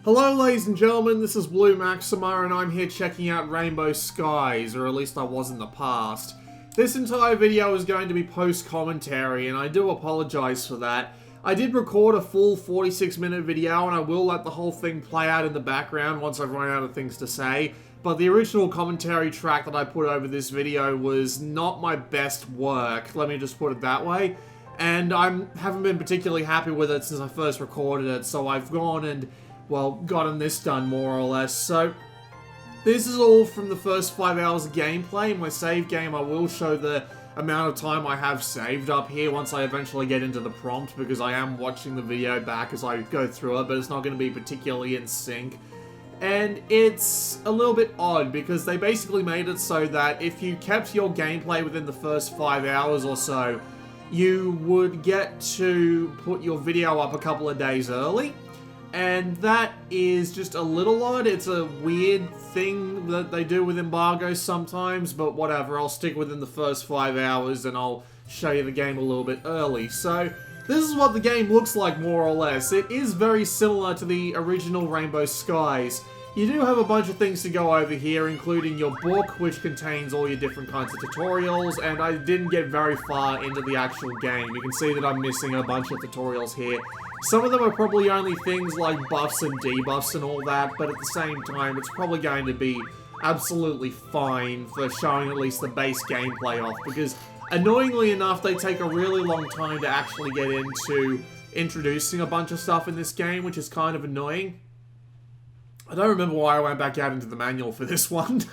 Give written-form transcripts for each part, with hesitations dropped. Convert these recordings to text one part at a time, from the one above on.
Hello ladies and gentlemen, this is Blue Maxima and I'm here checking out Rainbow Skies, or at least I was in the past. This entire video is going to be post-commentary and I do apologize for that. I did record a full 46-minute video and I will let the whole thing play out in the background once I've run out of things to say. But the original commentary track that I put over this video was not my best work, let me just put it that way. And I haven't been particularly happy with it since I first recorded it, so I've gone and, well, gotten this done more or less. So, this is all from the first 5 hours of gameplay. In my save game, I will show the amount of time I have saved up here once I eventually get into the prompt, because I am watching the video back as I go through it, but it's not going to be particularly in sync. And it's a little bit odd, because they basically made it so that if you kept your gameplay within the first 5 hours or so, you would get to put your video up a couple of days early. And that is just a little odd. It's a weird thing that they do with embargoes sometimes, but whatever, I'll stick within the first 5 hours and I'll show you the game a little bit early. So, this is what the game looks like more or less. It is very similar to the original Rainbow Skies. You do have a bunch of things to go over here, including your book, which contains all your different kinds of tutorials, and I didn't get very far into the actual game. You can see that I'm missing a bunch of tutorials here. Some of them are probably only things like buffs and debuffs and all that, but at the same time, it's probably going to be absolutely fine for showing at least the base gameplay off, because annoyingly enough, they take a really long time to actually get into introducing a bunch of stuff in this game, which is kind of annoying. I don't remember why I went back out into the manual for this one.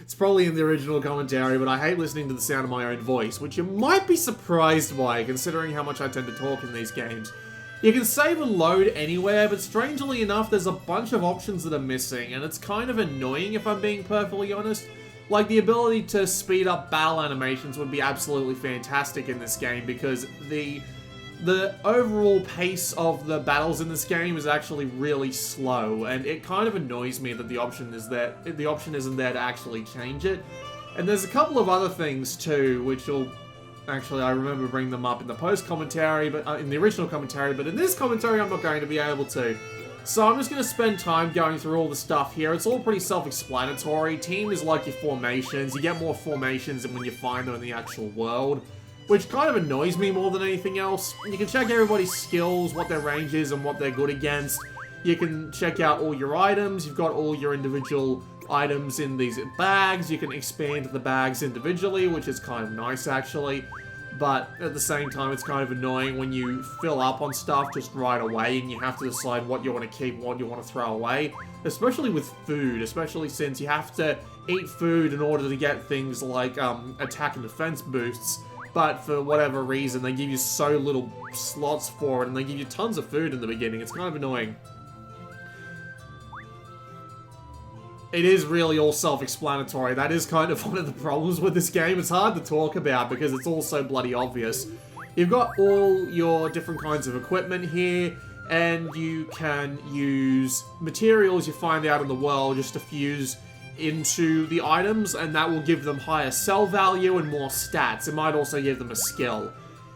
It's probably in the original commentary, but I hate listening to the sound of my own voice, which you might be surprised by, considering how much I tend to talk in these games. You can save and load anywhere, but strangely enough, there's a bunch of options that are missing, and it's kind of annoying if I'm being perfectly honest. Like, the ability to speed up battle animations would be absolutely fantastic in this game, because the overall pace of the battles in this game is actually really slow, and it kind of annoys me that the option isn't there to actually change it. And there's a couple of other things too, which will actually, I remember bringing them up in the post-commentary, but in the original commentary, but in this commentary I'm not going to be able to. So I'm just going to spend time going through all the stuff here. It's all pretty self-explanatory. Team is like your formations. You get more formations than when you find them in the actual world, which kind of annoys me more than anything else. You can check everybody's skills, what their range is, and what they're good against. You can check out all your items. You've got all your individual items in these bags. You can expand the bags individually, which is kind of nice actually. But at the same time, it's kind of annoying when you fill up on stuff just right away and you have to decide what you want to keep and what you want to throw away. Especially with food, especially since you have to eat food in order to get things like attack and defense boosts. But for whatever reason, they give you so little slots for it, and they give you tons of food in the beginning. It's kind of annoying. It is really all self-explanatory. That is kind of one of the problems with this game. It's hard to talk about because it's all so bloody obvious. You've got all your different kinds of equipment here, and you can use materials you find out in the world just to fuse into the items, and that will give them higher sell value and more stats. It might also give them a skill.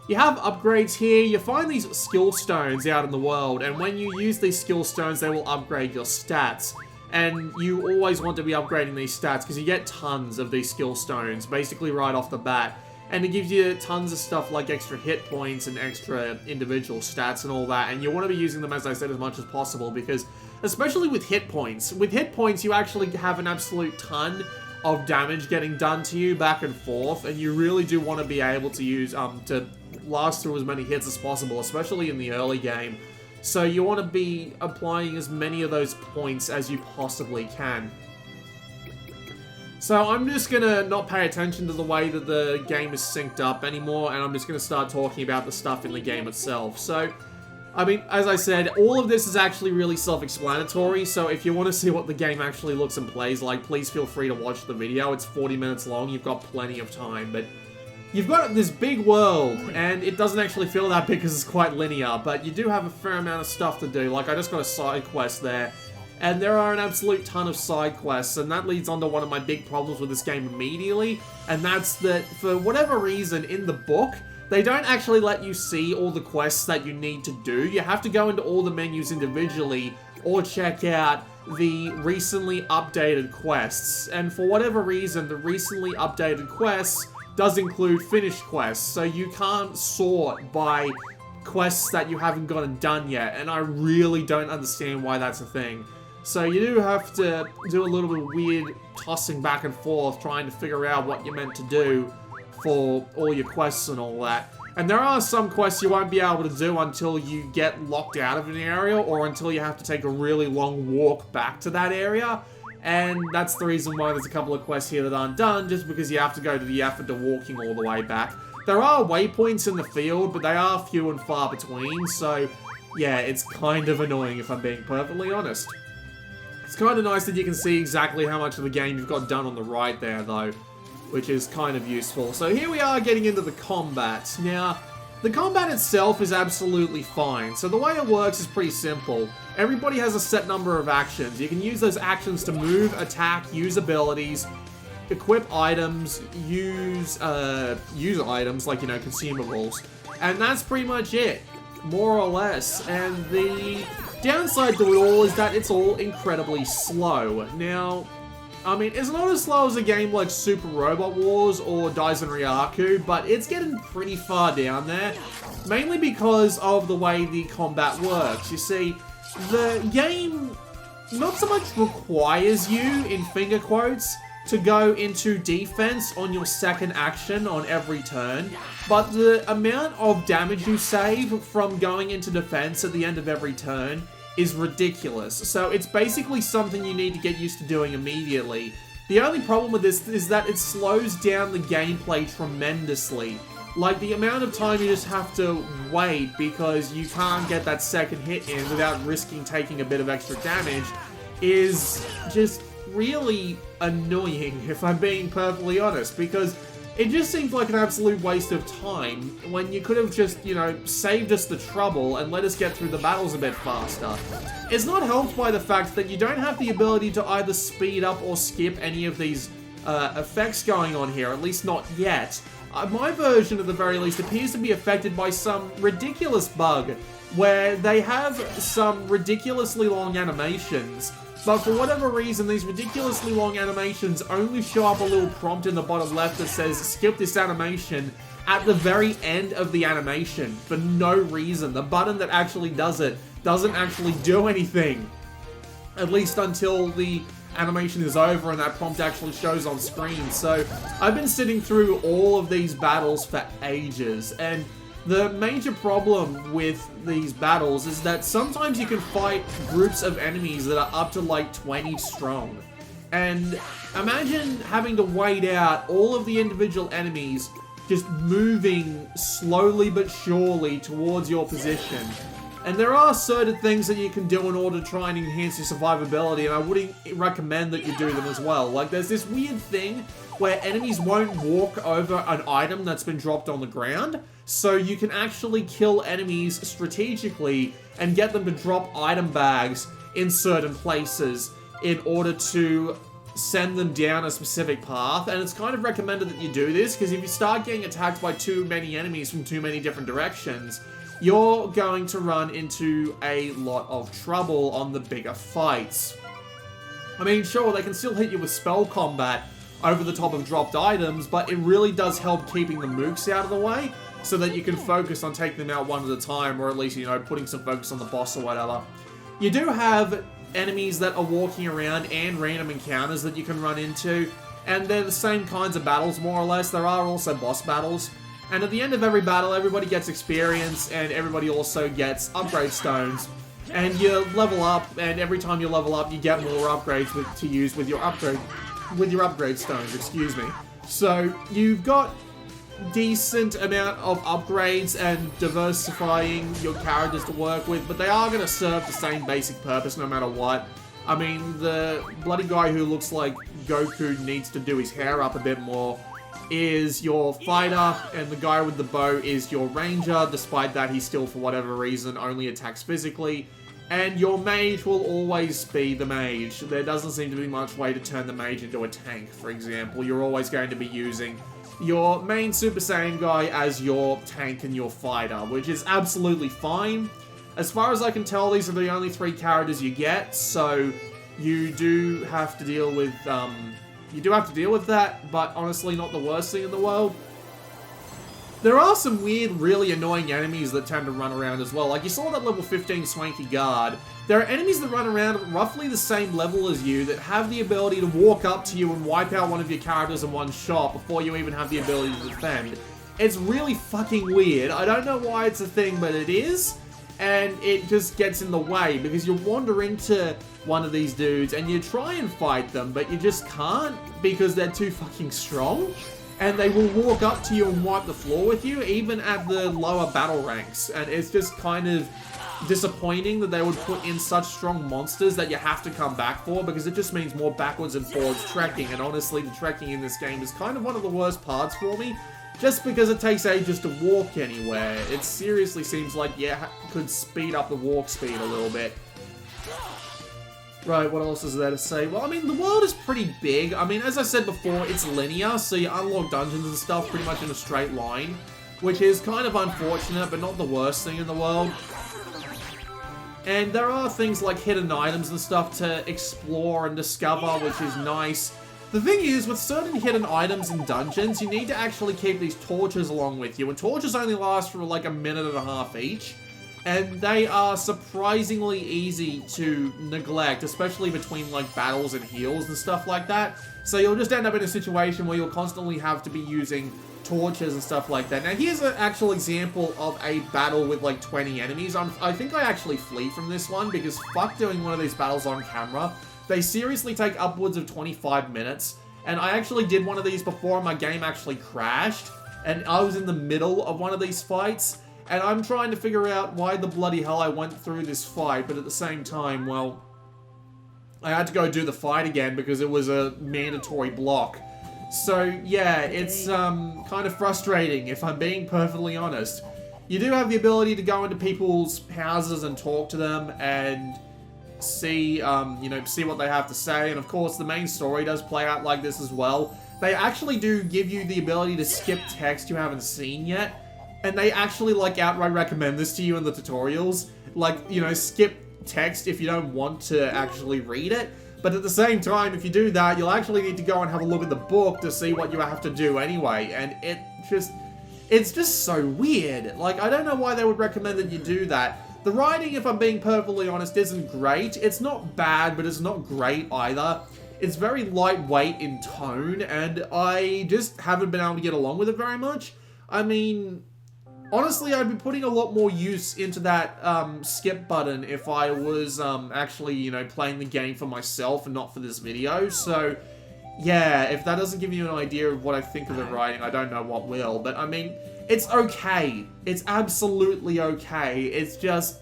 You have upgrades here. You find these skill stones out in the world, and when you use these skill stones, they will upgrade your stats. And you always want to be upgrading these stats because you get tons of these skill stones, basically right off the bat. And it gives you tons of stuff like extra hit points and extra individual stats and all that. And you want to be using them, as I said, as much as possible because, especially with hit points, you actually have an absolute ton of damage getting done to you back and forth. And you really do want to be able to use, to last through as many hits as possible, especially in the early game. So you want to be applying as many of those points as you possibly can. So I'm just going to not pay attention to the way that the game is synced up anymore, and I'm just going to start talking about the stuff in the game itself. So, I mean, as I said, all of this is actually really self-explanatory, so if you want to see what the game actually looks and plays like, please feel free to watch the video. It's 40 minutes long, you've got plenty of time, but you've got this big world, and it doesn't actually feel that big because it's quite linear, but you do have a fair amount of stuff to do. Like, I just got a side quest there, and there are an absolute ton of side quests, and that leads on to one of my big problems with this game immediately, and that's that, for whatever reason, in the book, they don't actually let you see all the quests that you need to do. You have to go into all the menus individually or check out the recently updated quests. And for whatever reason, the recently updated quests does include finished quests, so you can't sort by quests that you haven't gotten done yet, and I really don't understand why that's a thing. So you do have to do a little bit of weird tossing back and forth, trying to figure out what you're meant to do for all your quests and all that. And there are some quests you won't be able to do until you get locked out of an area, or until you have to take a really long walk back to that area. And that's the reason why there's a couple of quests here that aren't done, just because you have to go to the effort of walking all the way back. There are waypoints in the field, but they are few and far between, so yeah, it's kind of annoying if I'm being perfectly honest. It's kind of nice that you can see exactly how much of the game you've got done on the right there, though, which is kind of useful. So here we are getting into the combat. Now, the combat itself is absolutely fine. So the way it works is pretty simple. Everybody has a set number of actions. You can use those actions to move, attack, use abilities, equip items, use items like, you know, consumables. And that's pretty much it, more or less. And the downside to it all is that it's all incredibly slow. Now, I mean, it's not as slow as a game like Super Robot Wars or Daisen Ryaku, but it's getting pretty far down there, mainly because of the way the combat works. You see, the game not so much requires you, in finger quotes, to go into defense on your second action on every turn, but the amount of damage you save from going into defense at the end of every turn is ridiculous. So it's basically something you need to get used to doing immediately. The only problem with this is that it slows down the gameplay tremendously. Like, the amount of time you just have to wait because you can't get that second hit in without risking taking a bit of extra damage is just really annoying, if I'm being perfectly honest, because it just seems like an absolute waste of time when you could have just, you know, saved us the trouble and let us get through the battles a bit faster. It's not helped by the fact that you don't have the ability to either speed up or skip any of these effects going on here, at least not yet. My version, at the very least, appears to be affected by some ridiculous bug where they have some ridiculously long animations, but for whatever reason, these ridiculously long animations only show up a little prompt in the bottom left that says, skip this animation, at the very end of the animation, for no reason. The button that actually does it doesn't actually do anything, at least until the animation is over and that prompt actually shows on screen. So I've been sitting through all of these battles for ages, and the major problem with these battles is that sometimes you can fight groups of enemies that are up to like 20 strong. And imagine having to wait out all of the individual enemies just moving slowly but surely towards your position. And there are certain things that you can do in order to try and enhance your survivability, and I wouldn't recommend that you do them as well. Like, there's this weird thing where enemies won't walk over an item that's been dropped on the ground, so you can actually kill enemies strategically and get them to drop item bags in certain places in order to send them down a specific path. And it's kind of recommended that you do this, because if you start getting attacked by too many enemies from too many different directions, you're going to run into a lot of trouble on the bigger fights. I mean, sure, they can still hit you with spell combat over the top of dropped items, but it really does help keeping the mooks out of the way, so that you can focus on taking them out one at a time, or at least, you know, putting some focus on the boss or whatever. You do have enemies that are walking around and random encounters that you can run into, and they're the same kinds of battles, more or less. There are also boss battles. And at the end of every battle, everybody gets experience, and everybody also gets upgrade stones. And you level up, and every time you level up, you get more upgrades to use with your upgrade stones, excuse me. So you've got decent amount of upgrades and diversifying your characters to work with, but they are going to serve the same basic purpose no matter what. I mean, the bloody guy who looks like Goku needs to do his hair up a bit more is your fighter, and the guy with the bow is your ranger. Despite that, he still, for whatever reason, only attacks physically. And your mage will always be the mage. There doesn't seem to be much way to turn the mage into a tank, for example. You're always going to be using your main Super Saiyan guy as your tank and your fighter, which is absolutely fine. As far as I can tell, these are the only 3 characters you get, so you do have to deal with, that, but honestly not the worst thing in the world. There are some weird, really annoying enemies that tend to run around as well. Like, you saw that level 15 Swanky Guard. There are enemies that run around at roughly the same level as you that have the ability to walk up to you and wipe out one of your characters in one shot before you even have the ability to defend. It's really fucking weird. I don't know why it's a thing, but it is. And it just gets in the way because you wander into one of these dudes and you try and fight them, but you just can't because they're too fucking strong. And they will walk up to you and wipe the floor with you, even at the lower battle ranks. And it's just kind of disappointing that they would put in such strong monsters that you have to come back for, because it just means more backwards and forwards trekking. And honestly, the trekking in this game is kind of one of the worst parts for me, just because it takes ages to walk anywhere. It seriously seems like, yeah, could speed up the walk speed a little bit. Right, what else is there to say? Well, I mean, the world is pretty big. I mean, as I said before, it's linear, so you unlock dungeons and stuff pretty much in a straight line, which is kind of unfortunate, but not the worst thing in the world. And there are things like hidden items and stuff to explore and discover, which is nice. The thing is, with certain hidden items in dungeons, you need to actually keep these torches along with you, and torches only last for like a minute and a half each. And they are surprisingly easy to neglect, especially between like battles and heals and stuff like that. So you'll just end up in a situation where you'll constantly have to be using torches and stuff like that. Now here's an actual example of a battle with like 20 enemies. I think I actually flee from this one because fuck doing one of these battles on camera. They seriously take upwards of 25 minutes. And I actually did one of these before and my game actually crashed. And I was in the middle of one of these fights. And I'm trying to figure out why the bloody hell I went through this fight, but at the same time, well, I had to go do the fight again because it was a mandatory block. So, yeah, it's kind of frustrating, if I'm being perfectly honest. You do have the ability to go into people's houses and talk to them and see, see what they have to say. And of course, the main story does play out like this as well. They actually do give you the ability to skip text you haven't seen yet. And they actually, like, outright recommend this to you in the tutorials. Like, skip text if you don't want to actually read it. But at the same time, if you do that, you'll actually need to go and have a look at the book to see what you have to do anyway. And it's just so weird. Like, I don't know why they would recommend that you do that. The writing, if I'm being perfectly honest, isn't great. It's not bad, but it's not great either. It's very lightweight in tone, and I just haven't been able to get along with it very much. I mean, honestly, I'd be putting a lot more use into that skip button if I was actually, playing the game for myself and not for this video. So, yeah, if that doesn't give you an idea of what I think of the writing, I don't know what will. But, I mean, it's okay. It's absolutely okay. It's just,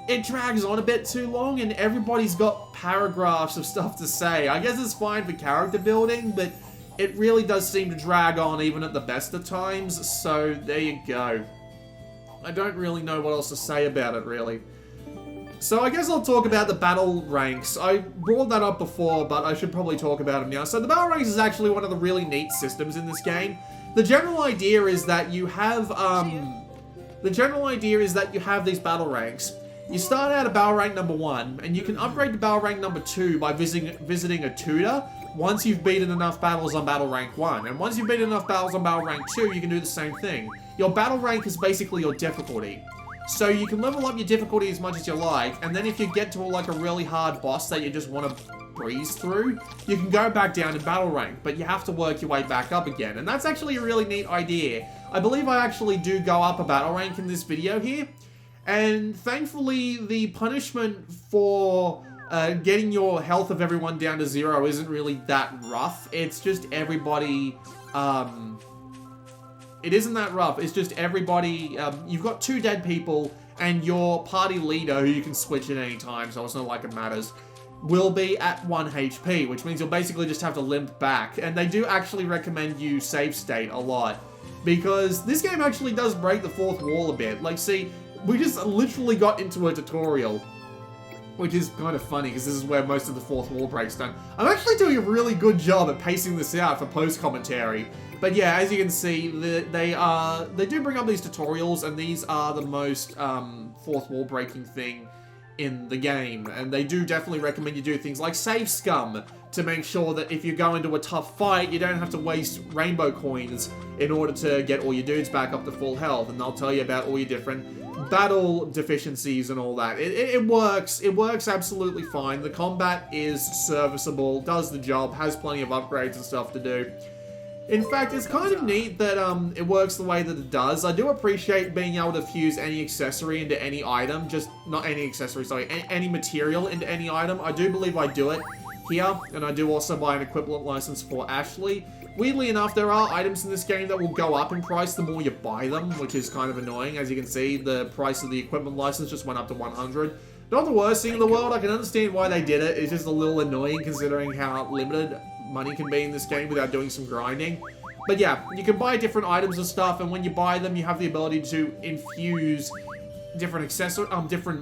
it drags on a bit too long, and everybody's got paragraphs of stuff to say. I guess it's fine for character building, but it really does seem to drag on even at the best of times, so there you go. I don't really know what else to say about it, really. So I guess I'll talk about the battle ranks. I brought that up before, but I should probably talk about it now. So the battle ranks is actually one of the really neat systems in this game. The general idea is that you have, these battle ranks. You start out at battle rank number 1, and you can upgrade to battle rank number 2 by visiting a tutor once you've beaten enough battles on battle rank 1. And once you've beaten enough battles on battle rank 2, you can do the same thing. Your battle rank is basically your difficulty. So you can level up your difficulty as much as you like, and then if you get to like a really hard boss that you just want to breeze through, you can go back down to battle rank, but you have to work your way back up again. And that's actually a really neat idea. I believe I actually do go up a battle rank in this video here. And thankfully, the punishment for getting your health of everyone down to 0 isn't really that rough. It's just everybody, it isn't that rough. It's just everybody, you've got 2 dead people, and your party leader, who you can switch at any time, so it's not like it matters, will be at 1 HP, which means you'll basically just have to limp back. And they do actually recommend you save state a lot, because this game actually does break the 4th wall a bit. Like, see, we just literally got into a tutorial, which is kind of funny because this is where most of the 4th wall breaks down. I'm actually doing a really good job at pacing this out for post-commentary. But yeah, as you can see, they do bring up these tutorials, and these are the most fourth wall breaking thing in the game. And they do definitely recommend you do things like save scum to make sure that if you go into a tough fight, you don't have to waste rainbow coins in order to get all your dudes back up to full health. And they'll tell you about all your different battle deficiencies and all that. It works. It works absolutely fine. The combat is serviceable, does the job, has plenty of upgrades and stuff to do. In fact, it's kind of neat that it works the way that it does. I do appreciate being able to fuse any accessory into any item. Just, not any accessory, sorry, any material into any item. I do believe I do it here, and I do also buy an equivalent license for Ashley. Weirdly enough, there are items in this game that will go up in price the more you buy them, which is kind of annoying. As you can see, the price of the equipment license just went up to 100. Not the worst thing in the world. I can understand why they did it. It's just a little annoying considering how limited money can be in this game without doing some grinding. But yeah, you can buy different items and stuff, and when you buy them, you have the ability to infuse different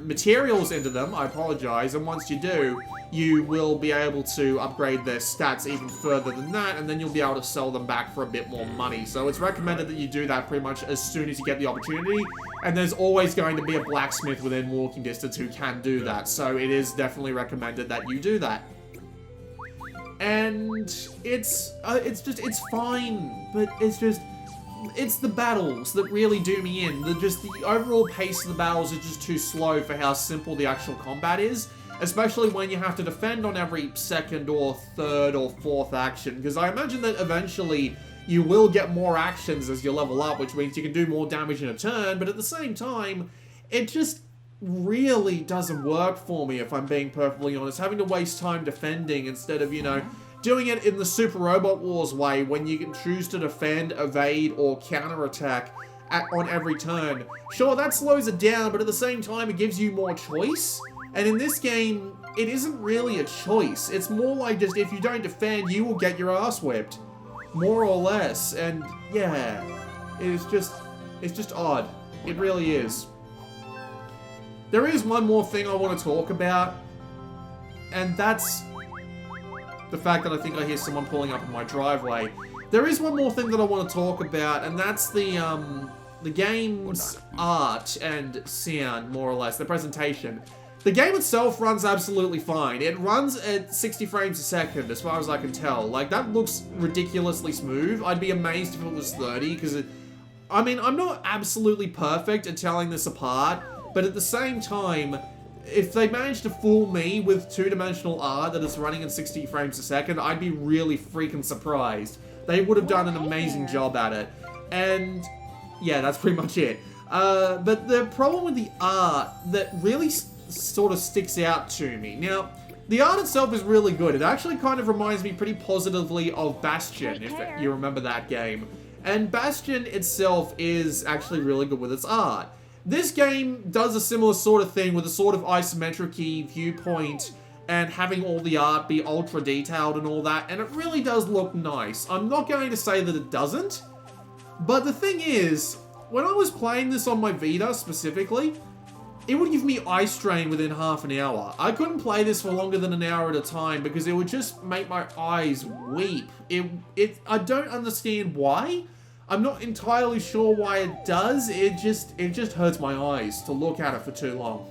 materials into them. I apologize. And once you do, you will be able to upgrade their stats even further than that, and then you'll be able to sell them back for a bit more money. So it's recommended that you do that pretty much as soon as you get the opportunity, and there's always going to be a blacksmith within walking distance who can do that. So it is definitely recommended that you do that. And it's fine, but it's the battles that really do me in. The overall pace of the battles is just too slow for how simple the actual combat is, especially when you have to defend on every second or third or fourth action, because I imagine that eventually you will get more actions as you level up, which means you can do more damage in a turn, but at the same time, it just really doesn't work for me, if I'm being perfectly honest. Having to waste time defending instead of, you know, doing it in the Super Robot Wars way, when you can choose to defend, evade, or counterattack on every turn. Sure, that slows it down, but at the same time, it gives you more choice. And in this game, it isn't really a choice. It's more like just, if you don't defend, you will get your ass whipped. More or less. And yeah, it's just odd. It really is. There is one more thing I want to talk about, and that's the fact that I think I hear someone pulling up in my driveway. There is one more thing that I want to talk about, and that's the game's art and sound, more or less, the presentation. The game itself runs absolutely fine. It runs at 60 frames a second, as far as I can tell. Like, that looks ridiculously smooth. I'd be amazed if it was 30, because I mean, I'm not absolutely perfect at telling this apart, but at the same time, if they managed to fool me with two-dimensional art that is running at 60 frames a second, I'd be really freaking surprised. They would have done an amazing job at it. And yeah, that's pretty much it. But the problem with the art that really sort of sticks out to me. Now, the art itself is really good. It actually kind of reminds me pretty positively of Bastion, if you remember that game. And Bastion itself is actually really good with its art. This game does a similar sort of thing with a sort of isometric-y viewpoint and having all the art be ultra detailed and all that, and it really does look nice. I'm not going to say that it doesn't, but the thing is, when I was playing this on my Vita specifically, it would give me eye strain within half an hour. I couldn't play this for longer than an hour at a time because it would just make my eyes weep. I don't understand why. I'm not entirely sure why it does. It just hurts my eyes to look at it for too long.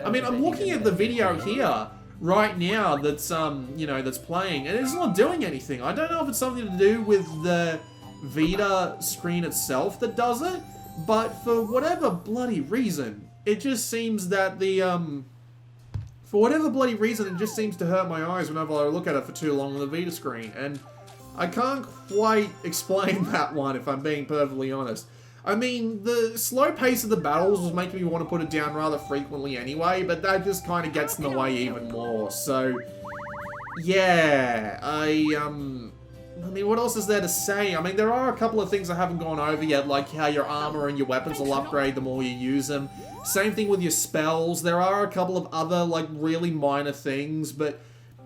I mean, I'm looking at the video here right now that's that's playing, and it's not doing anything. I don't know if it's something to do with the Vita screen itself that does it, but for whatever bloody reason, it just seems that for whatever bloody reason, it just seems to hurt my eyes whenever I look at it for too long on the Vita screen, and I can't quite explain that one, if I'm being perfectly honest. I mean, the slow pace of the battles was making me want to put it down rather frequently anyway, but that just kind of gets in the way even more, so yeah, I mean, what else is there to say? I mean, there are a couple of things I haven't gone over yet, like how your armor and your weapons will upgrade the more you use them. Same thing with your spells. There are a couple of other, like, really minor things, but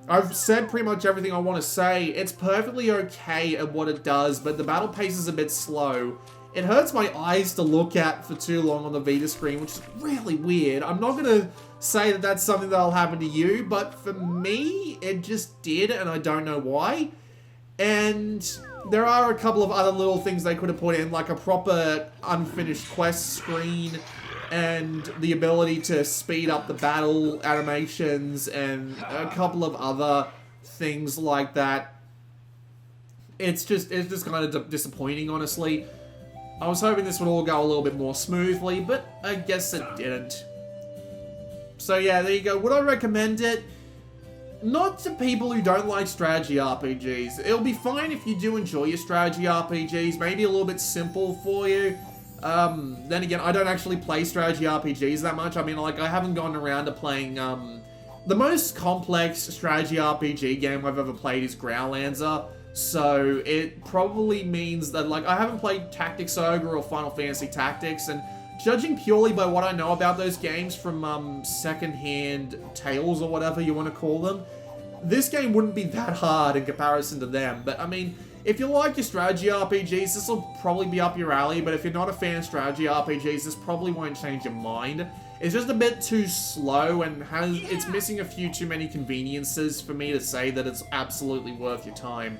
I've said pretty much everything I want to say. It's perfectly okay at what it does, but the battle pace is a bit slow. It hurts my eyes to look at for too long on the Vita screen, which is really weird. I'm not going to say that that's something that'll happen to you, but for me, it just did, and I don't know why. And there are a couple of other little things they could have put in, like a proper unfinished quest screen and the ability to speed up the battle animations and a couple of other things like that. It's just kind of disappointing, honestly. I was hoping this would all go a little bit more smoothly, but I guess it didn't. So yeah, there you go. Would I recommend it? Not to people who don't like strategy RPGs. It'll be fine if you do enjoy your strategy RPGs. Maybe a little bit simple for you. Then again, I don't actually play strategy RPGs that much. I mean, like, I haven't gone around to playing, the most complex strategy RPG game I've ever played is Growlancer. So it probably means that, like, I haven't played Tactics Ogre or Final Fantasy Tactics, and judging purely by what I know about those games from secondhand tales or whatever you want to call them, this game wouldn't be that hard in comparison to them. But I mean, if you like your strategy RPGs, this will probably be up your alley, but if you're not a fan of strategy RPGs, this probably won't change your mind. It's just a bit too slow and it's missing a few too many conveniences for me to say that it's absolutely worth your time.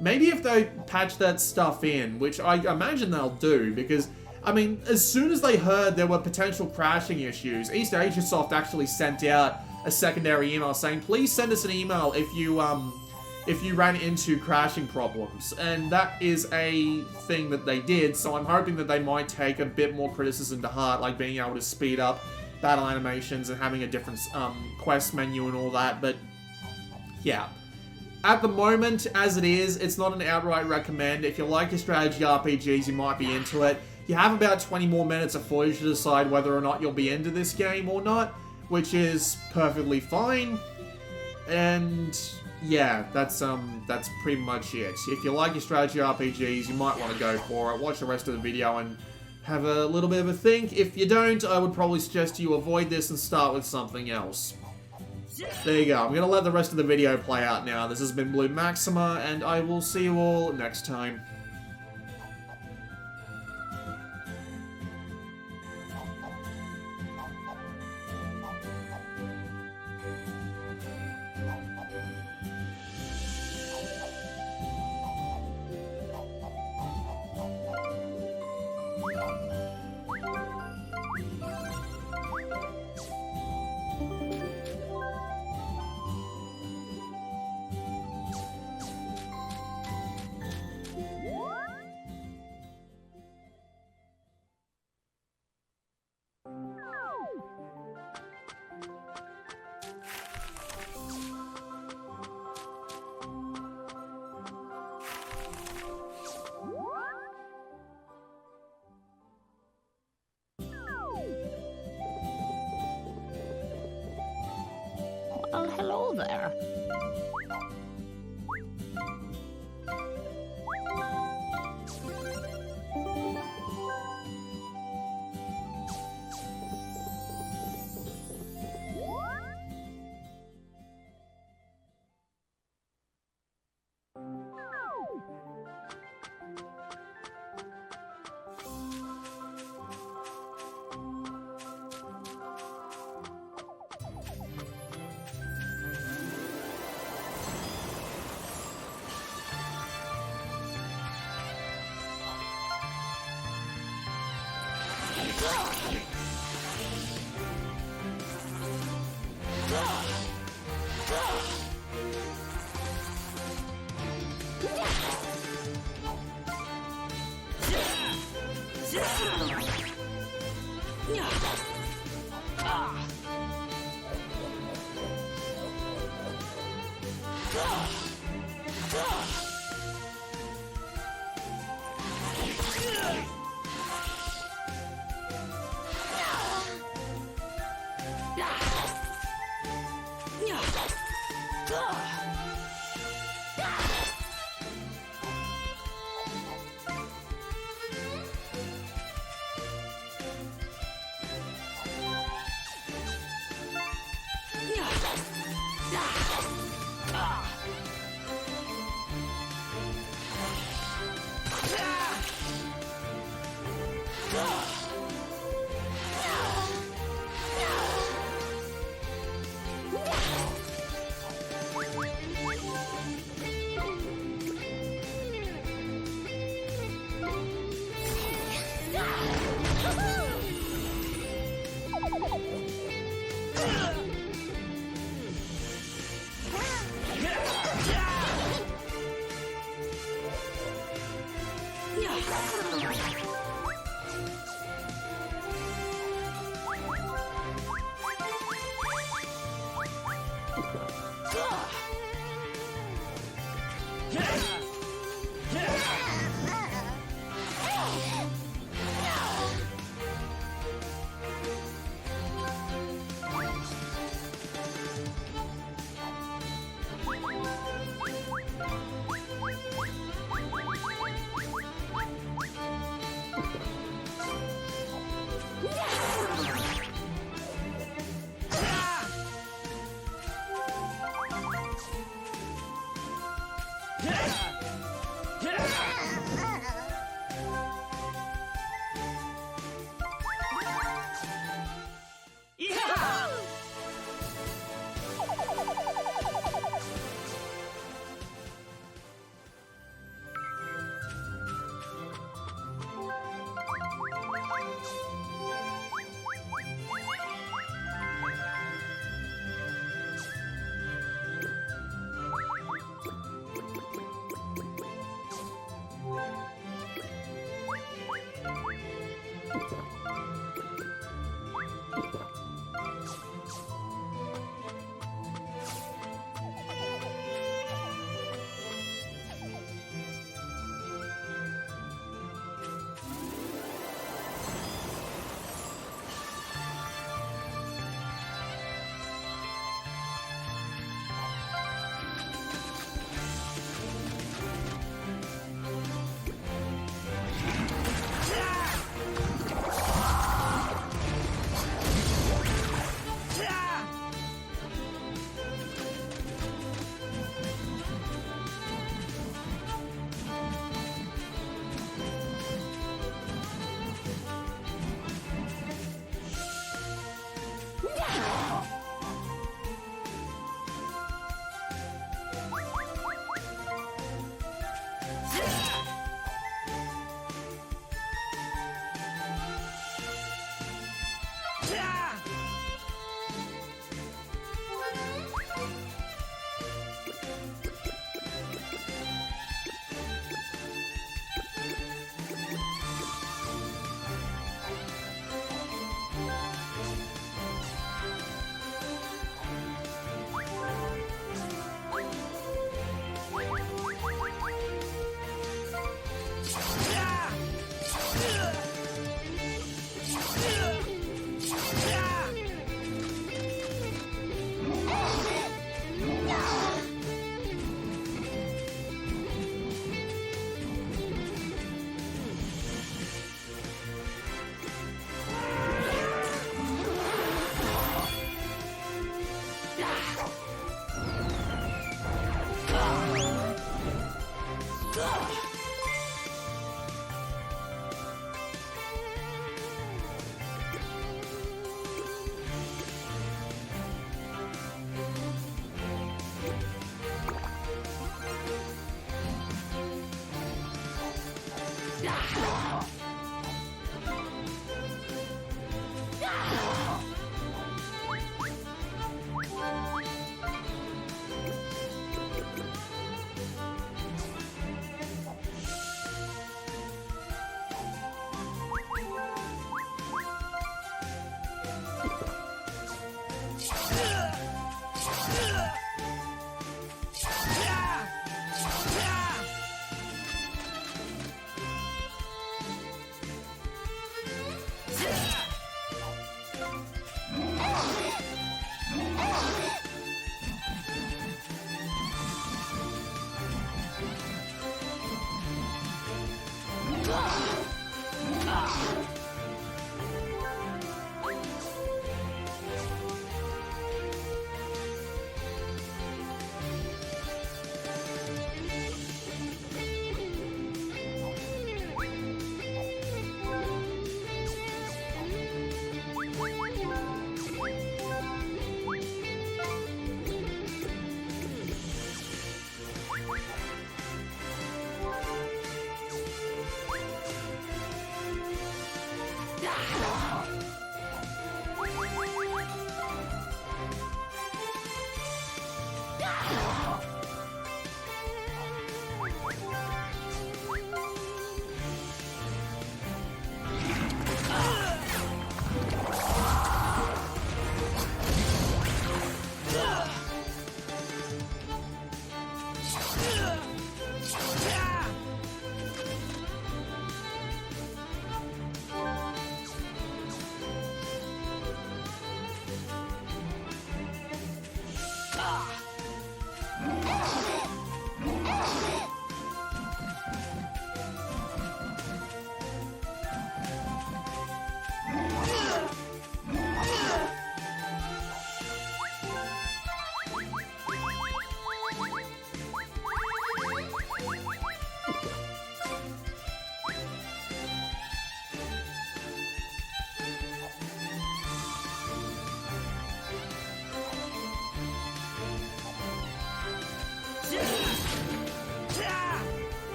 Maybe if they patch that stuff in, which I imagine they'll do, because I mean, as soon as they heard there were potential crashing issues, East Asia Soft actually sent out a secondary email saying, please send us an email if you ran into crashing problems. And that is a thing that they did, so I'm hoping that they might take a bit more criticism to heart, like being able to speed up battle animations and having a different quest menu and all that. But yeah. At the moment, as it is, it's not an outright recommend. If you like your strategy RPGs, you might be into it. You have about 20 more minutes of footage to decide whether or not you'll be into this game or not, which is perfectly fine. And yeah, that's pretty much it. If you like your strategy RPGs, you might want to go for it. Watch the rest of the video and have a little bit of a think. If you don't, I would probably suggest you avoid this and start with something else. There you go. I'm going to let the rest of the video play out now. This has been Blue Maxima, and I will see you all next time. Well, hello there.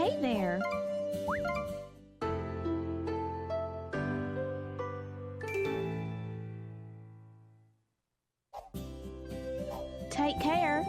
Hey there. Take care.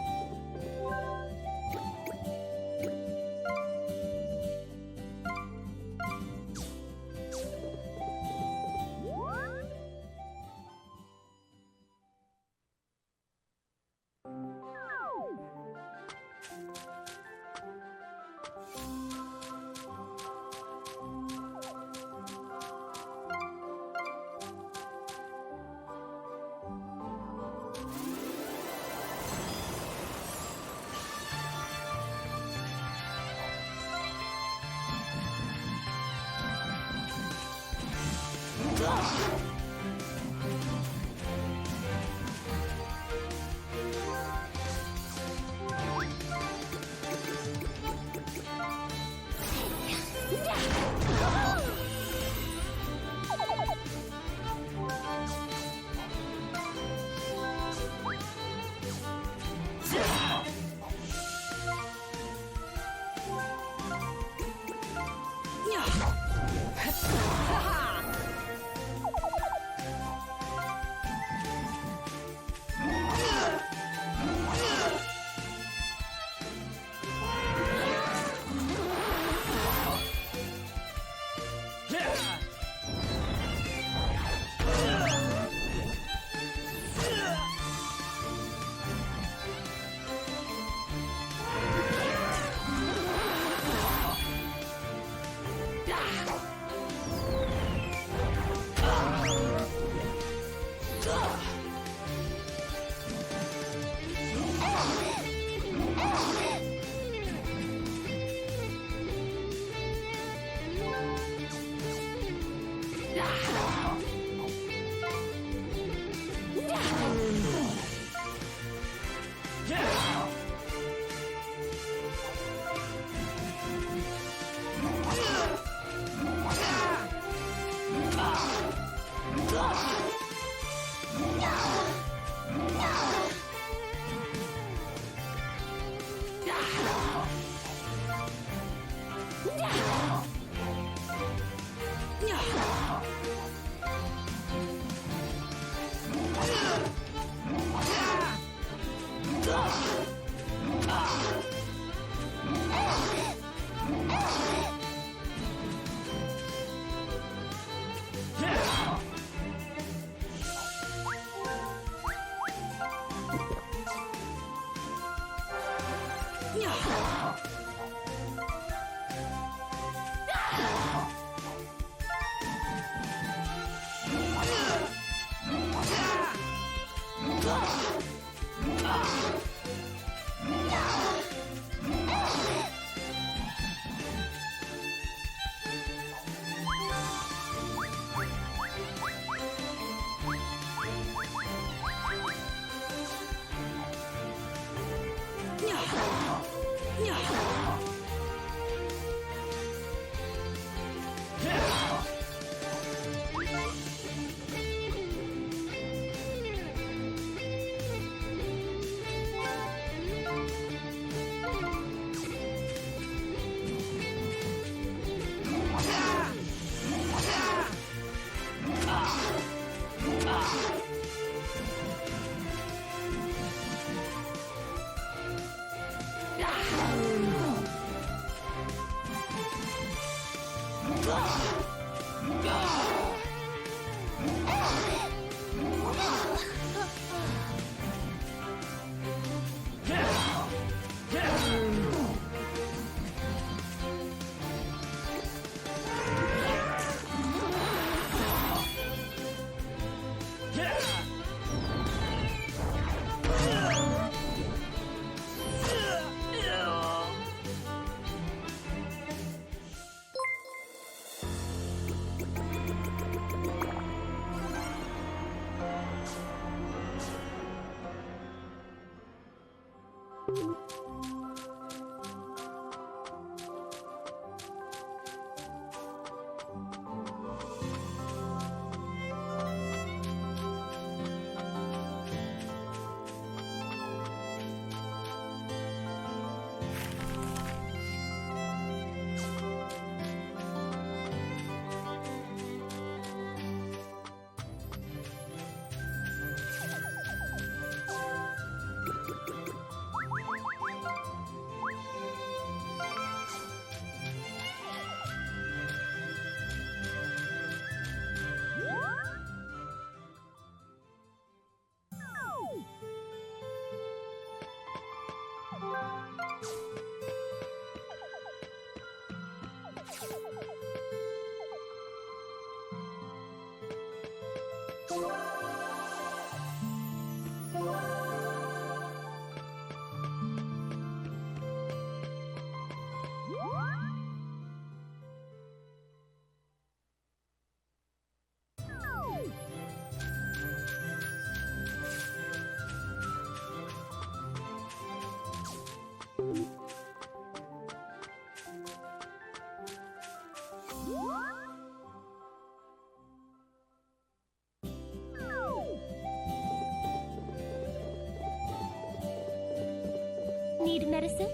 Need medicine?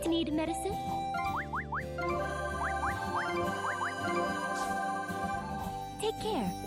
Need medicine? Take care.